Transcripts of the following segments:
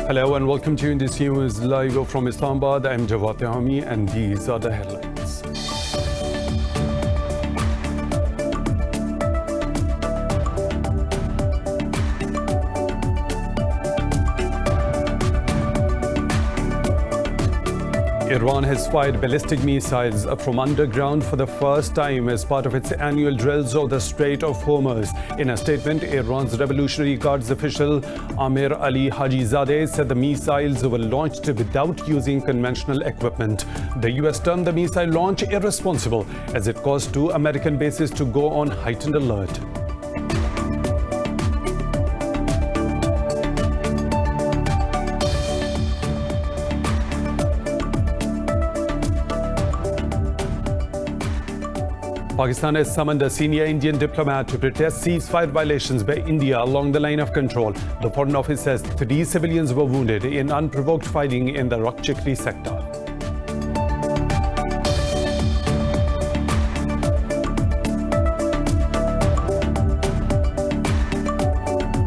Hello and welcome to Indus News live from Islamabad. I'm Jawad Tehami and these are the headlines. Iran has fired ballistic missiles from underground for the first time as part of its annual drills of the Strait of Hormuz. In a statement, Iran's Revolutionary Guards official Amir Ali Hajizadeh said the missiles were launched without using conventional equipment. The US termed the missile launch irresponsible as it caused 2 American bases to go on heightened alert. Pakistan has summoned a senior Indian diplomat to protest ceasefire violations by India along the line of control. The Foreign Office says 3 civilians were wounded in unprovoked fighting in the Rakchakri sector.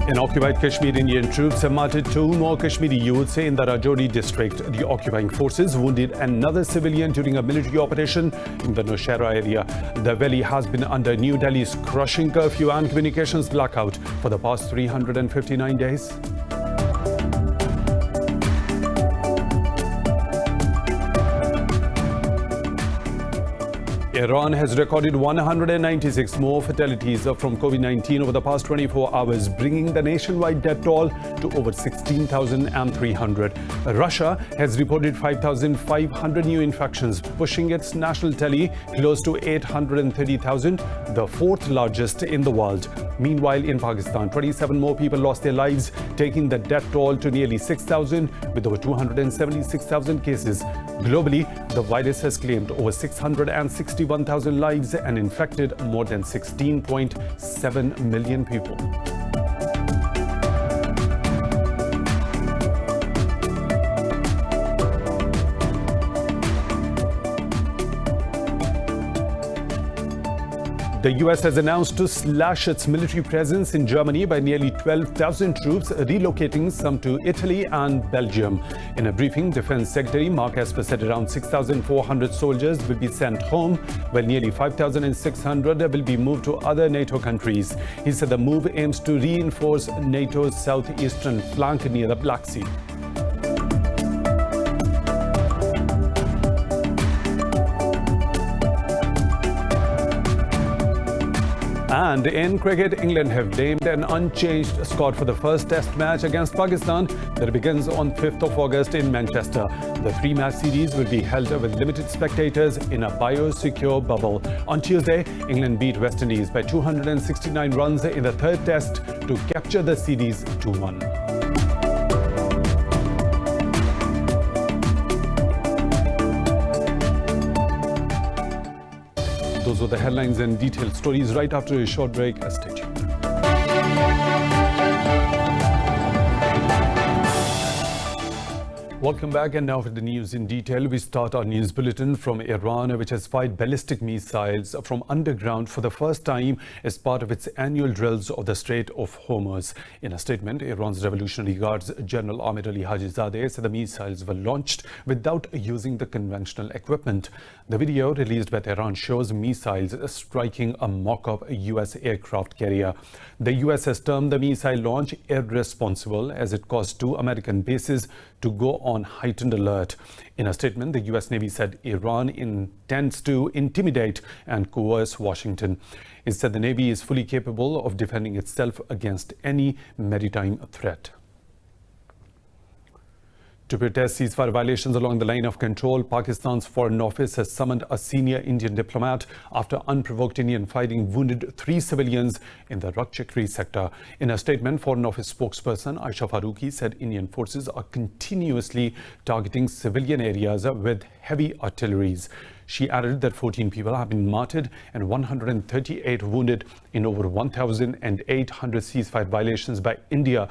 In occupied Kashmir, Indian troops have martyred 2 more Kashmiri youths in the Rajouri district. The occupying forces wounded another civilian during a military operation in the Nowshera area. The valley has been under New Delhi's crushing curfew and communications blackout for the past 359 days. Iran has recorded 196 more fatalities from COVID-19 over the past 24 hours, bringing the nationwide death toll to over 16,300. Russia has reported 5,500 new infections, pushing its national tally close to 830,000, the 4th largest in the world. Meanwhile, in Pakistan, 27 more people lost their lives, taking the death toll to nearly 6,000, with over 276,000 cases. Globally, the virus has claimed over 661,000 lives and infected more than 16.7 million people. The US has announced to slash its military presence in Germany by nearly 12,000 troops, relocating some to Italy and Belgium. In a briefing, Defense Secretary Mark Esper said around 6,400 soldiers will be sent home, while nearly 5,600 will be moved to other NATO countries. He said the move aims to reinforce NATO's southeastern flank near the Black Sea. And in cricket, England have named an unchanged squad for the first Test match against Pakistan that begins on 5th of August in Manchester. The 3-match series will be held with limited spectators in a biosecure bubble. On Tuesday, England beat West Indies by 269 runs in the 3rd Test to capture the series 2-1. Those are the headlines and detailed stories right after a short break. Stay tuned. Welcome back, and now for the news in detail. We start our news bulletin from Iran, which has fired ballistic missiles from underground for the first time as part of its annual drills of the Strait of Hormuz. In a statement, Iran's Revolutionary Guards General Amir Ali Hajizadeh said the missiles were launched without using the conventional equipment. The video released by Tehran shows missiles striking a mock-up US aircraft carrier. The US has termed the missile launch irresponsible as it caused 2 American bases to go on heightened alert. In a statement, the US Navy said Iran intends to intimidate and coerce Washington. It said the Navy is fully capable of defending itself against any maritime threat. To protest ceasefire violations along the line of control, Pakistan's Foreign Office has summoned a senior Indian diplomat after unprovoked Indian fighting wounded 3 civilians in the Rakchakri sector. In a statement, Foreign Office spokesperson Aisha Faruqi said Indian forces are continuously targeting civilian areas with heavy artilleries. She added that 14 people have been martyred and 138 wounded in over 1,800 ceasefire violations by India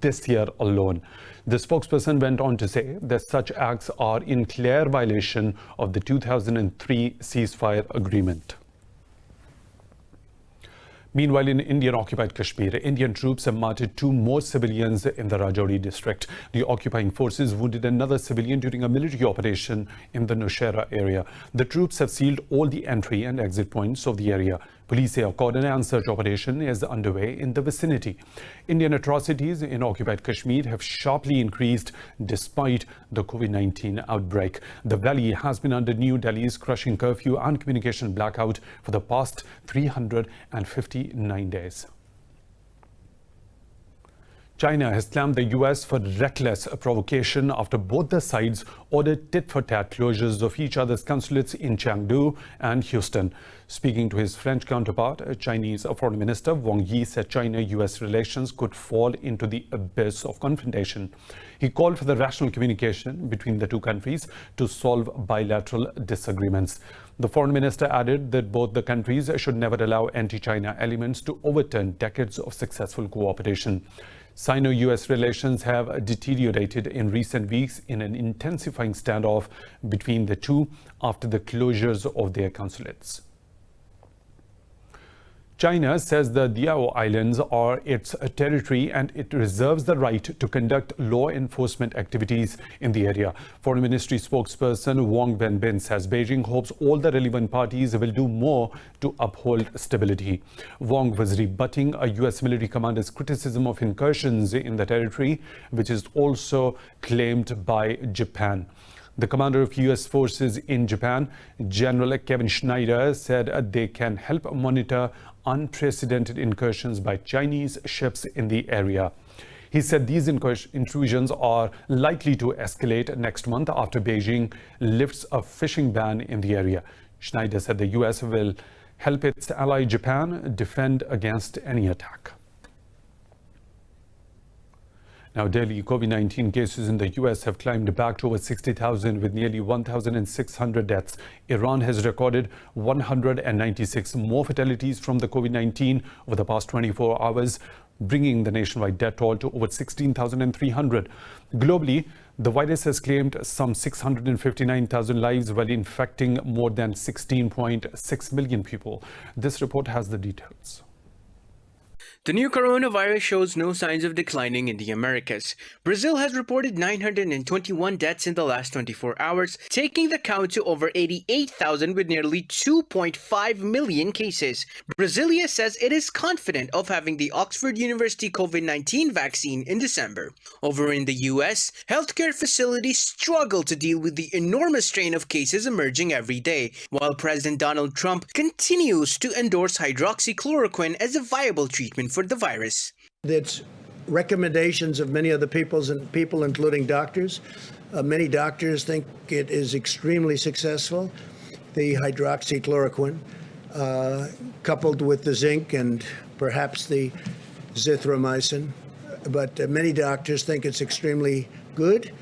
this year alone. The spokesperson went on to say that such acts are in clear violation of the 2003 ceasefire agreement. Meanwhile, in Indian-occupied Kashmir, Indian troops have martyred 2 more civilians in the Rajouri district. The occupying forces wounded another civilian during a military operation in the Nowshera area. The troops have sealed all the entry and exit points of the area. Police say a cordon and search operation is underway in the vicinity. Indian atrocities in occupied Kashmir have sharply increased despite the COVID-19 outbreak. The valley has been under New Delhi's crushing curfew and communication blackout for the past 359 days. China has slammed the US for reckless provocation after both the sides ordered tit-for-tat closures of each other's consulates in Chengdu and Houston. Speaking to his French counterpart, Chinese Foreign Minister Wang Yi said China-US relations could fall into the abyss of confrontation. He called for the rational communication between the two countries to solve bilateral disagreements. The foreign minister added that both the countries should never allow anti-China elements to overturn decades of successful cooperation. Sino-US relations have deteriorated in recent weeks in an intensifying standoff between the two after the closures of their consulates. China says the Diao Islands are its territory and it reserves the right to conduct law enforcement activities in the area. Foreign Ministry spokesperson Wang Wenbin says Beijing hopes all the relevant parties will do more to uphold stability. Wang was rebutting a US military commander's criticism of incursions in the territory, which is also claimed by Japan. The commander of US forces in Japan, General Kevin Schneider, said they can help monitor unprecedented incursions by Chinese ships in the area. He said these intrusions are likely to escalate next month after Beijing lifts a fishing ban in the area. Schneider said the US will help its ally Japan defend against any attack. Now, daily COVID-19 cases in the US have climbed back to over 60,000 with nearly 1,600 deaths. Iran has recorded 196 more fatalities from the COVID-19 over the past 24 hours, bringing the nationwide death toll to over 16,300. Globally, the virus has claimed some 659,000 lives while infecting more than 16.6 million people. This report has the details. The new coronavirus shows no signs of declining in the Americas. Brazil has reported 921 deaths in the last 24 hours, taking the count to over 88,000 with nearly 2.5 million cases. Brasilia says it is confident of having the Oxford University COVID-19 vaccine in December. Over in the US, healthcare facilities struggle to deal with the enormous strain of cases emerging every day, while President Donald Trump continues to endorse hydroxychloroquine as a viable treatment for the virus. It's recommendations of many other people, including doctors. Many doctors think it is extremely successful. The hydroxychloroquine, coupled with the zinc and perhaps the zithromycin. But many doctors think it's extremely good,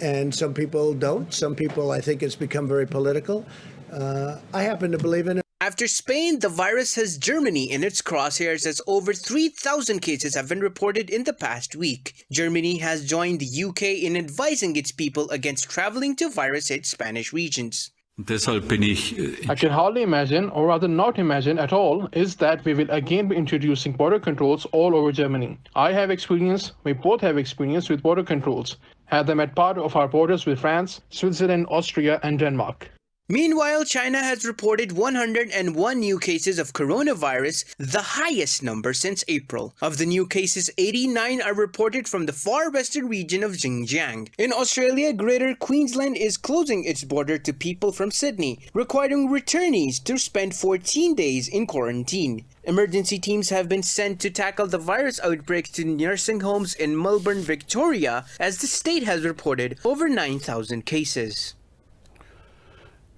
and some people don't. Some people, I think it's become very political. I happen to believe in it. After Spain, the virus has Germany in its crosshairs as over 3,000 cases have been reported in the past week. Germany has joined the UK in advising its people against traveling to virus-hit Spanish regions. I can hardly imagine, or rather not imagine at all, is that we will again be introducing border controls all over Germany. I have experience, we both have experience with border controls, had them at part of our borders with France, Switzerland, Austria and Denmark. Meanwhile, China has reported 101 new cases of coronavirus, the highest number since April. Of the new cases, 89 are reported from the far western region of Xinjiang. In Australia, Greater Queensland is closing its border to people from Sydney, requiring returnees to spend 14 days in quarantine. Emergency teams have been sent to tackle the virus outbreak to nursing homes in Melbourne, Victoria, as the state has reported over 9,000 cases.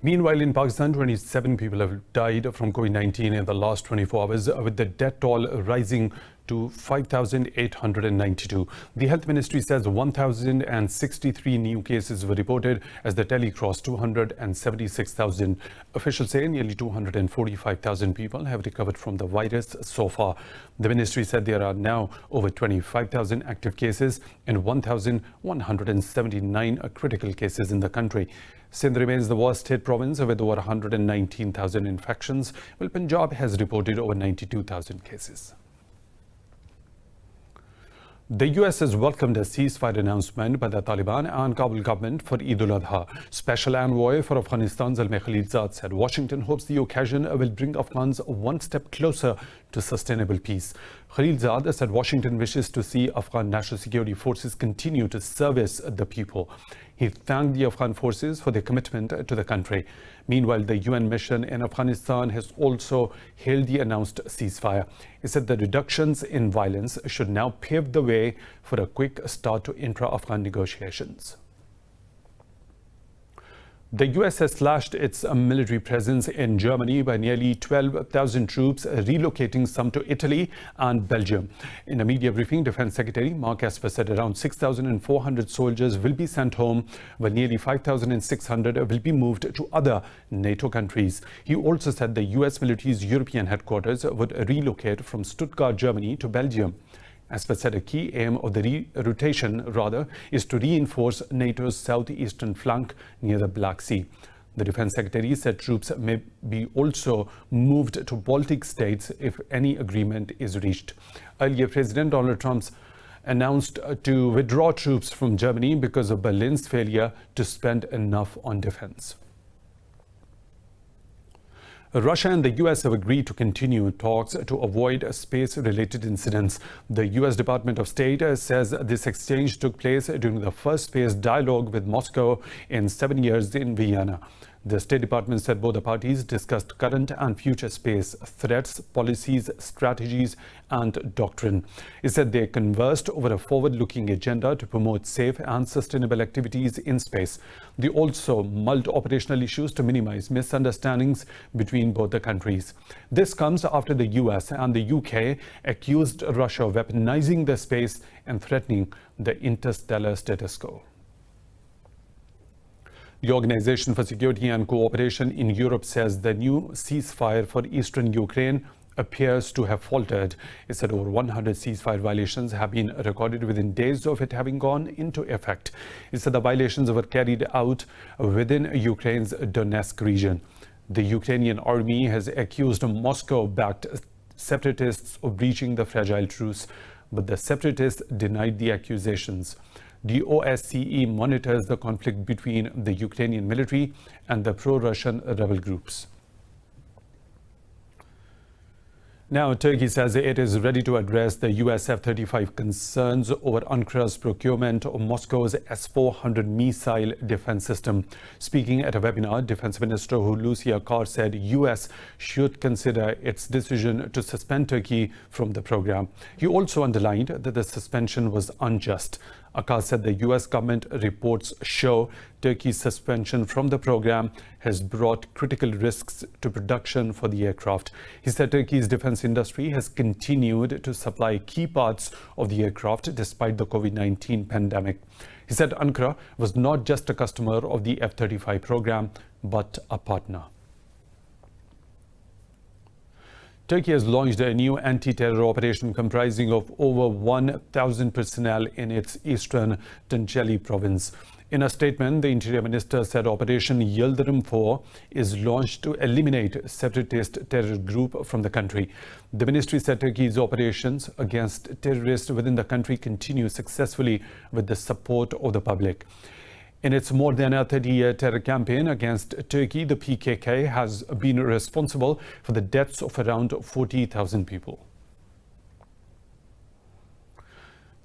Meanwhile, in Pakistan, 27 people have died from COVID-19 in the last 24 hours, with the death toll rising to 5,892. The Health Ministry says 1,063 new cases were reported as the tally crossed 276,000. Officials say nearly 245,000 people have recovered from the virus so far. The ministry said there are now over 25,000 active cases and 1,179 critical cases in the country. Sindh remains the worst hit province with over 119,000 infections, while Punjab has reported over 92,000 cases. The US has welcomed a ceasefire announcement by the Taliban and Kabul government for Eid al-Adha. Special envoy for Afghanistan Zalmay Khalilzad said Washington hopes the occasion will bring Afghans one step closer to sustainable peace. Khalilzad said Washington wishes to see Afghan national security forces continue to service the people. He thanked the Afghan forces for their commitment to the country. Meanwhile, the UN mission in Afghanistan has also hailed the announced ceasefire. He said the reductions in violence should now pave the way for a quick start to intra-Afghan negotiations. The US has slashed its military presence in Germany by nearly 12,000 troops, relocating some to Italy and Belgium. In a media briefing, Defense Secretary Mark Esper said around 6,400 soldiers will be sent home, while nearly 5,600 will be moved to other NATO countries. He also said the US military's European headquarters would relocate from Stuttgart, Germany to Belgium. Esper said a key aim of the rotation is to reinforce NATO's southeastern flank near the Black Sea. The Defense Secretary said troops may be also moved to Baltic states if any agreement is reached. Earlier, President Donald Trump announced to withdraw troops from Germany because of Berlin's failure to spend enough on defense. Russia and the US have agreed to continue talks to avoid space-related incidents. The US Department of State says this exchange took place during the first phase dialogue with Moscow in 7 years in Vienna. The State Department said both the parties discussed current and future space threats, policies, strategies, and doctrine. It said they conversed over a forward-looking agenda to promote safe and sustainable activities in space. They also mulled operational issues to minimize misunderstandings between both the countries. This comes after the US and the UK accused Russia of weaponizing the space and threatening the interstellar status quo. The Organization for Security and Cooperation in Europe says the new ceasefire for eastern Ukraine appears to have faltered. It said over 100 ceasefire violations have been recorded within days of it having gone into effect. It said the violations were carried out within Ukraine's Donetsk region. The Ukrainian army has accused Moscow-backed separatists of breaching the fragile truce, but the separatists denied the accusations. The OSCE monitors the conflict between the Ukrainian military and the pro-Russian rebel groups. Now, Turkey says it is ready to address the US F-35 concerns over Ankara's procurement of Moscow's S-400 missile defense system. Speaking at a webinar, Defense Minister Hulusi Akar said US should consider its decision to suspend Turkey from the program. He also underlined that the suspension was unjust. Akar said the US government reports show Turkey's suspension from the program has brought critical risks to production for the aircraft. He said Turkey's defense industry has continued to supply key parts of the aircraft despite the COVID-19 pandemic. He said Ankara was not just a customer of the F-35 program, but a partner. Turkey has launched a new anti-terror operation comprising of over 1,000 personnel in its eastern Tunceli province. In a statement, the Interior Minister said Operation Yildirim 4 is launched to eliminate separatist terror group from the country. The ministry said Turkey's operations against terrorists within the country continue successfully with the support of the public. In its more than a 30-year terror campaign against Turkey, the PKK has been responsible for the deaths of around 40,000 people.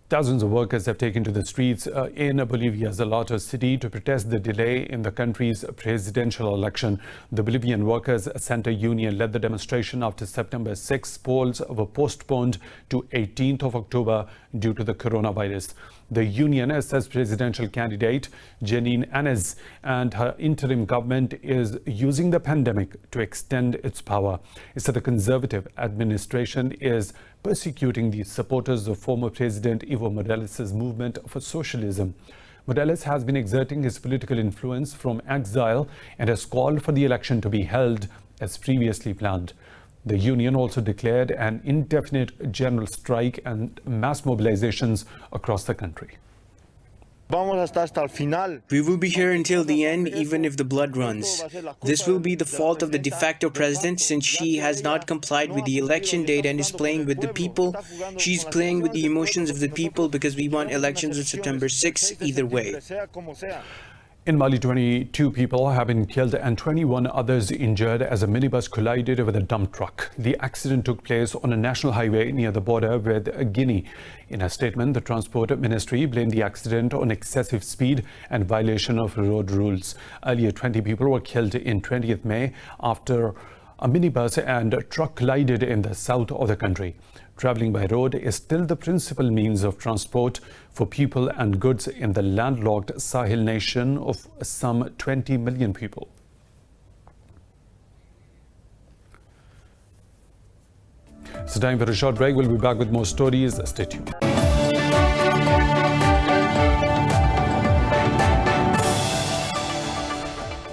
Thousands of workers have taken to the streets in Bolivia's Alato city to protest the delay in the country's presidential election. The Bolivian Workers' Center Union led the demonstration after September 6 polls were postponed to 18th of October due to the coronavirus. The union assessed presidential candidate Jeanine Áñez and her interim government is using the pandemic to extend its power. It said the Conservative administration is persecuting the supporters of former President Evo Morales' movement for socialism. Morales has been exerting his political influence from exile and has called for the election to be held as previously planned. The union also declared an indefinite general strike and mass mobilizations across the country. We will be here until the end, even if the blood runs. This will be the fault of the de facto president, since she has not complied with the election date and is playing with the people. She's playing with the emotions of the people because we want elections on September 6 either way. In Mali, 22 people have been killed and 21 others injured as a minibus collided with a dump truck. The accident took place on a national highway near the border with Guinea. In a statement, the Transport Ministry blamed the accident on excessive speed and violation of road rules. Earlier, 20 people were killed in 20th May after a minibus and a truck collided in the south of the country. Traveling by road is still the principal means of transport for people and goods in the landlocked Sahel nation of some 20 million people. It's time for a short break. We'll be back with more stories. Stay tuned.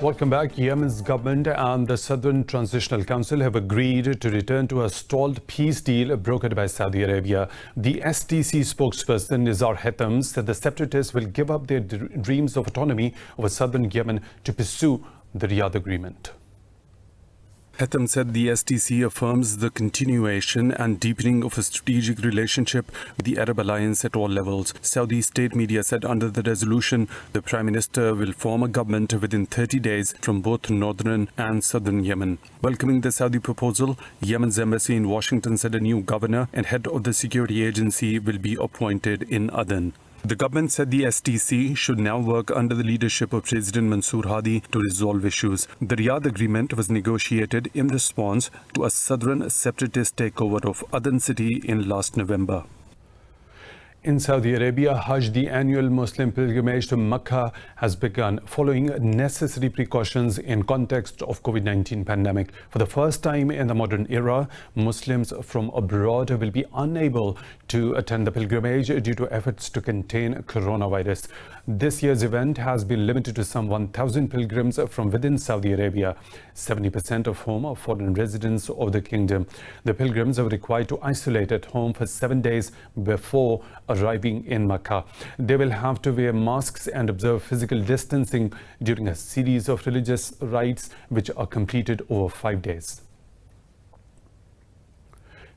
Welcome back. Yemen's government and the Southern Transitional Council have agreed to return to a stalled peace deal brokered by Saudi Arabia. The STC spokesperson Nizar Haitham said the separatists will give up their dreams of autonomy over southern Yemen to pursue the Riyadh agreement. Haitham said the STC affirms the continuation and deepening of a strategic relationship with the Arab alliance at all levels. Saudi state media said under the resolution, the Prime Minister will form a government within 30 days from both northern and southern Yemen. Welcoming the Saudi proposal, Yemen's embassy in Washington said a new governor and head of the security agency will be appointed in Aden. The government said the STC should now work under the leadership of President Mansour Hadi to resolve issues. The Riyadh agreement was negotiated in response to a southern separatist takeover of Aden city in last November. In Saudi Arabia, Hajj, the annual Muslim pilgrimage to Mecca, has begun following necessary precautions in context of COVID-19 pandemic. For the first time in the modern era, Muslims from abroad will be unable to attend the pilgrimage due to efforts to contain coronavirus. This year's event has been limited to some 1,000 pilgrims from within Saudi Arabia, 70% of whom are foreign residents of the kingdom. The pilgrims are required to isolate at home for 7 days before arriving in Mecca. They will have to wear masks and observe physical distancing during a series of religious rites which are completed over 5 days.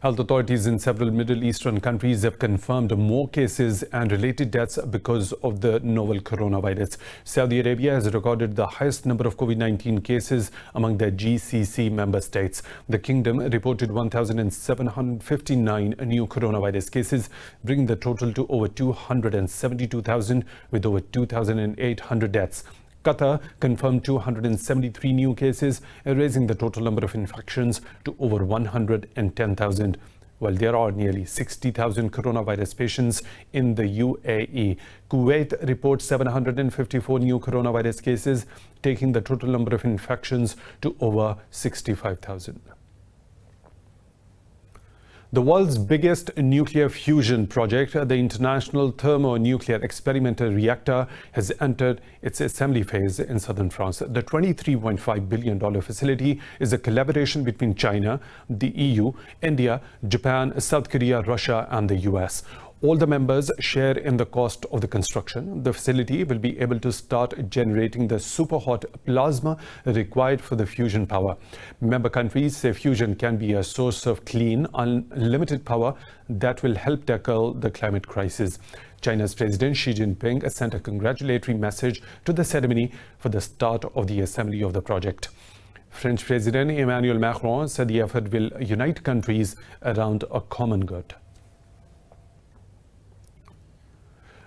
Health authorities in several Middle Eastern countries have confirmed more cases and related deaths because of the novel coronavirus. Saudi Arabia has recorded the highest number of COVID-19 cases among the GCC member states. The kingdom reported 1,759 new coronavirus cases, bringing the total to over 272,000 with over 2,800 deaths. Qatar confirmed 273 new cases, raising the total number of infections to over 110,000. While there are nearly 60,000 coronavirus patients in the UAE, Kuwait reports 754 new coronavirus cases, taking the total number of infections to over 65,000. The world's biggest nuclear fusion project, the International Thermonuclear Experimental Reactor, has entered its assembly phase in southern France. The $23.5 billion facility is a collaboration between China, the EU, India, Japan, South Korea, Russia, and the US. All the members share in the cost of the construction. The facility will be able to start generating the super hot plasma required for the fusion power. Member countries say fusion can be a source of clean, unlimited power that will help tackle the climate crisis. China's President Xi Jinping sent a congratulatory message to the ceremony for the start of the assembly of the project. French President Emmanuel Macron said the effort will unite countries around a common good.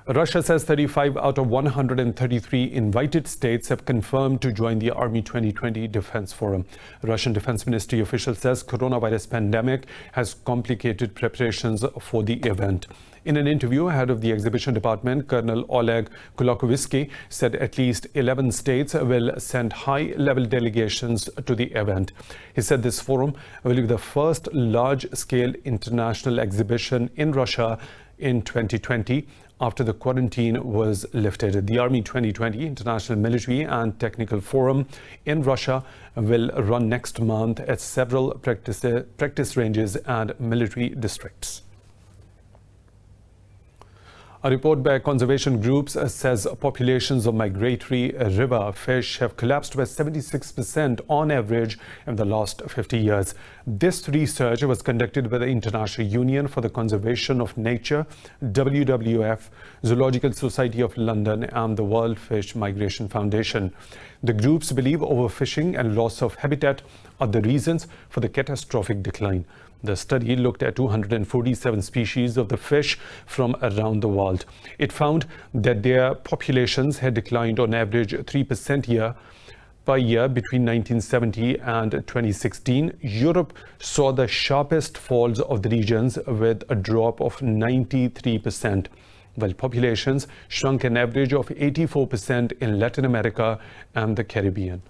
Russia says 35 out of 133 invited states have confirmed to join the Army 2020 Defense Forum. Russian Defense Ministry official says coronavirus pandemic has complicated preparations for the event. In an interview ahead of the exhibition department, Colonel Oleg Kulakovsky said at least 11 states will send high-level delegations to the event. He said this forum will be the first large-scale international exhibition in Russia in 2020 after the quarantine was lifted. The Army 2020 International Military and Technical Forum in Russia will run next month at several practice ranges and military districts. A report by conservation groups says populations of migratory river fish have collapsed by 76% on average in the last 50 years. This research was conducted by the International Union for the Conservation of Nature, WWF, Zoological Society of London and the World Fish Migration Foundation. The groups believe overfishing and loss of habitat are the reasons for the catastrophic decline. The study looked at 247 species of the fish from around the world. It found that their populations had declined on average 3% year per year between 1970 and 2016. Europe saw the sharpest falls of the regions with a drop of 93%, while populations shrunk an average of 84% in Latin America and the Caribbean.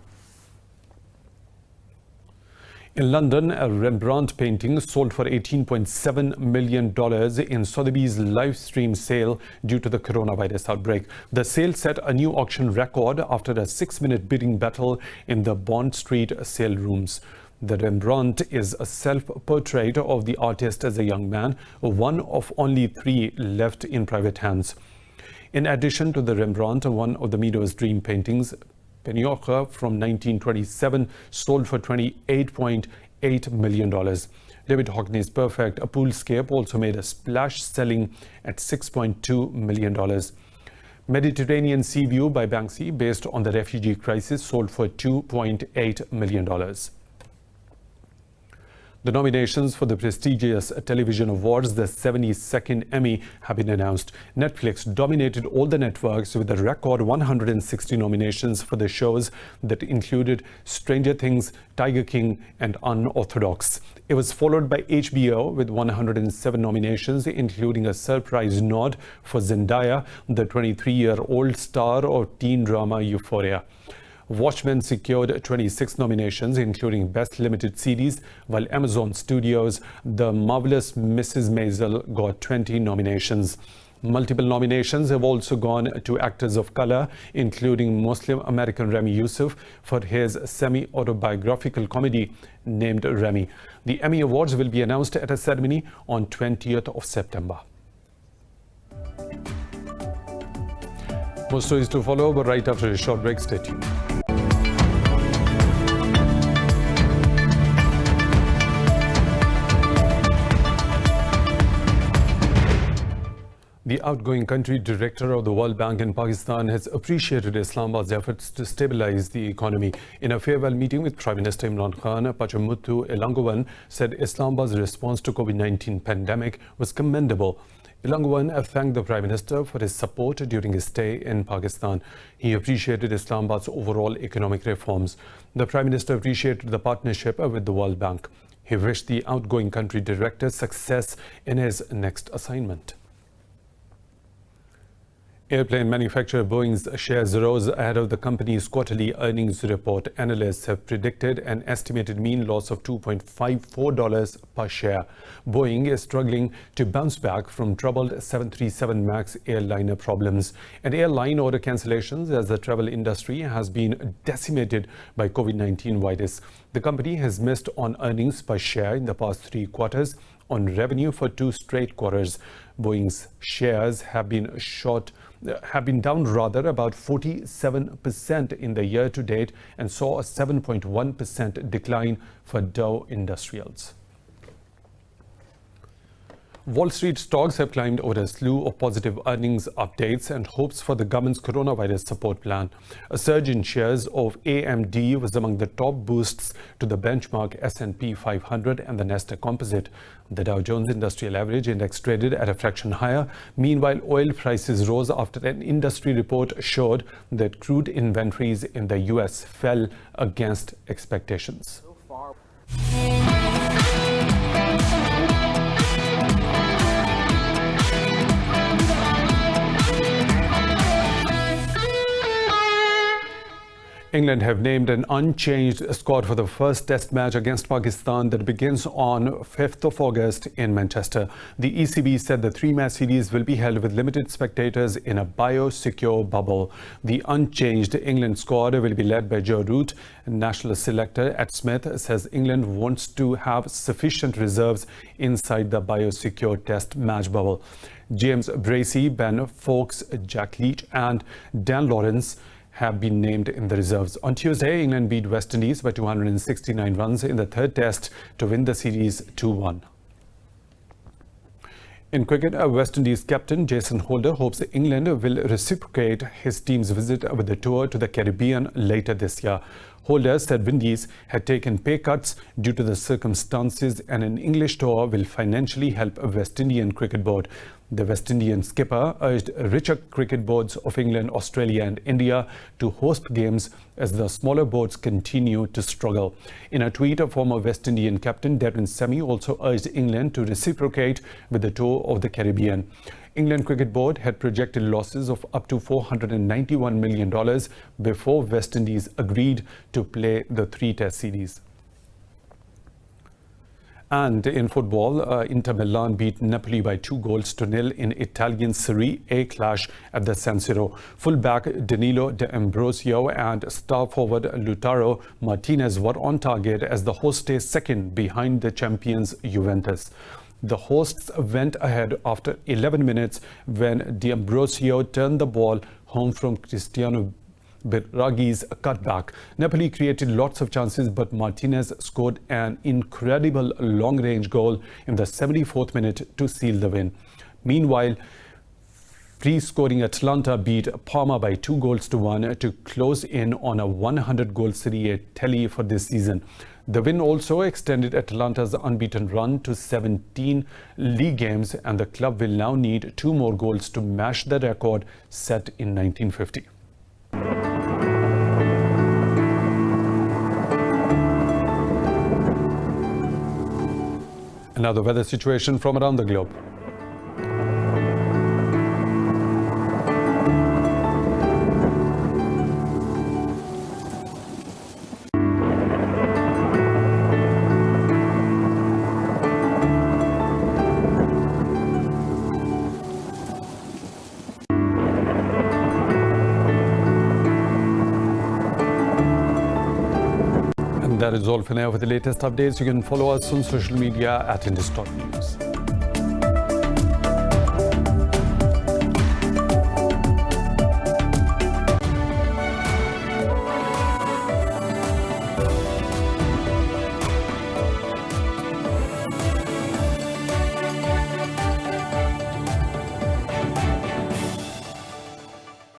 In London, a Rembrandt painting sold for $18.7 million in Sotheby's live stream sale due to the coronavirus outbreak. The sale set a new auction record after a 6-minute bidding battle in the Bond Street sale rooms. The Rembrandt is a self-portrait of the artist as a young man, one of only 3 left in private hands. In addition to the Rembrandt, one of the Meadows' dream paintings, Peniocha from 1927, sold for $28.8 million. David Hockney's Perfect, a poolscape, also made a splash, selling at $6.2 million. Mediterranean Sea View by Banksy, based on the refugee crisis, sold for $2.8 million. The nominations for the prestigious television awards, the 72nd Emmy, have been announced. Netflix dominated all the networks with a record 160 nominations for the shows that included Stranger Things, Tiger King, and Unorthodox. It was followed by HBO with 107 nominations, including a surprise nod for Zendaya, the 23-year-old star of teen drama Euphoria. Watchmen secured 26 nominations, including Best Limited Series, while Amazon Studios' The Marvelous Mrs. Maisel got 20 nominations. Multiple nominations have also gone to actors of color, including Muslim American Rami Youssef for his semi-autobiographical comedy named Remy. The Emmy Awards will be announced at a ceremony on 20th of September. More stories to follow, but right after a short break, stay tuned. The outgoing country director of the World Bank in Pakistan has appreciated Islamabad's efforts to stabilize the economy. In a farewell meeting with Prime Minister Imran Khan, Pachamuthu Elangovan said Islamabad's response to COVID-19 pandemic was commendable. Elangovan thanked the Prime Minister for his support during his stay in Pakistan. He appreciated Islamabad's overall economic reforms. The Prime Minister appreciated the partnership with the World Bank. He wished the outgoing country director success in his next assignment. Airplane manufacturer Boeing's shares rose ahead of the company's quarterly earnings report. Analysts have predicted an estimated mean loss of $2.54 per share. Boeing is struggling to bounce back from troubled 737 MAX airliner problems and airline order cancellations as the travel industry has been decimated by COVID-19 virus. The company has missed on earnings per share in the past 3 quarters on revenue for 2 straight quarters. Boeing's shares have been down about 47% in the year to date and saw a 7.1% decline for Dow Industrials. Wall Street stocks have climbed over a slew of positive earnings updates and hopes for the government's coronavirus support plan. A surge in shares of AMD was among the top boosts to the benchmark S&P 500 and the Nasdaq Composite. The Dow Jones Industrial Average Index traded at a fraction higher. Meanwhile, oil prices rose after an industry report showed that crude inventories in the US fell against expectations. England have named an unchanged squad for the first test match against Pakistan that begins on 5th of August in Manchester. The ECB said the three-match series will be held with limited spectators in a biosecure bubble. The unchanged England squad will be led by Joe Root. National selector Ed Smith says England wants to have sufficient reserves inside the biosecure test match bubble. James Bracey, Ben Foakes, Jack Leach and Dan Lawrence have been named in the reserves. On Tuesday, England beat West Indies by 269 runs in the third test to win the series 2-1. In cricket, West Indies captain Jason Holder hopes England will reciprocate his team's visit with the tour to the Caribbean later this year. Holder said Windies had taken pay cuts due to the circumstances and an English tour will financially help a West Indian cricket board. The West Indian skipper urged richer cricket boards of England, Australia and India to host games as the smaller boards continue to struggle. In a tweet, a former West Indian captain Darren Sammy also urged England to reciprocate with the tour of the Caribbean. England Cricket Board had projected losses of up to $491 million before West Indies agreed to play the three-test series. And in football, Inter Milan beat Napoli by 2-0 in Italian Serie A clash at the San Siro. Fullback Danilo D'Ambrosio and star forward Lautaro Martinez were on target as the hosts stay second behind the champions Juventus. The hosts went ahead after 11 minutes when D'Ambrosio turned the ball home from Cristiano Biraghi's cutback. Napoli created lots of chances, but Martinez scored an incredible long-range goal in the 74th minute to seal the win. Meanwhile, free-scoring Atalanta beat Parma by 2-1 to close in on a 100-goal Serie A tally for this season. The win also extended Atalanta's unbeaten run to 17 league games, and the club will now need 2 more goals to match the record set in 1950. Another weather situation from around the globe. That is all for now. For the latest updates, you can follow us on social media at Indus News.